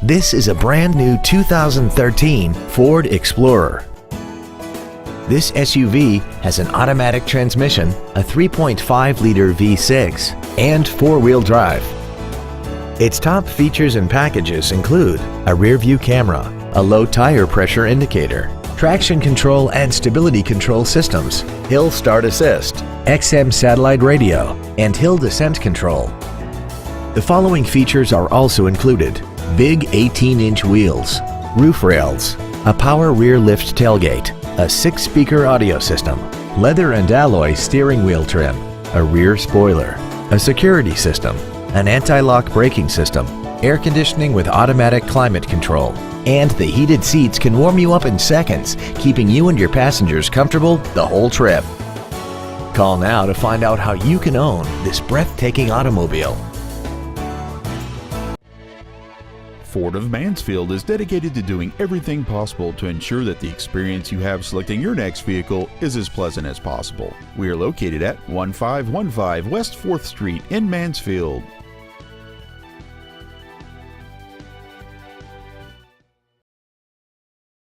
This is a brand new 2013 Ford Explorer. This SUV has an automatic transmission, a 3.5-liter V6, and four-wheel drive. Its top features and packages include a rear-view camera, a low tire pressure indicator, traction control and stability control systems, hill start assist, XM satellite radio, and hill descent control. The following features are also included: big 18-inch wheels, roof rails, a power rear lift tailgate, a 6-speaker audio system, leather and alloy steering wheel trim, a rear spoiler, a security system, an anti-lock braking system, air conditioning with automatic climate control, and the heated seats can warm you up in seconds, keeping you and your passengers comfortable the whole trip. Call now to find out how you can own this breathtaking automobile. Ford of Mansfield is dedicated to doing everything possible to ensure that the experience you have selecting your next vehicle is as pleasant as possible. We are located at 1515 West 4th Street in Mansfield.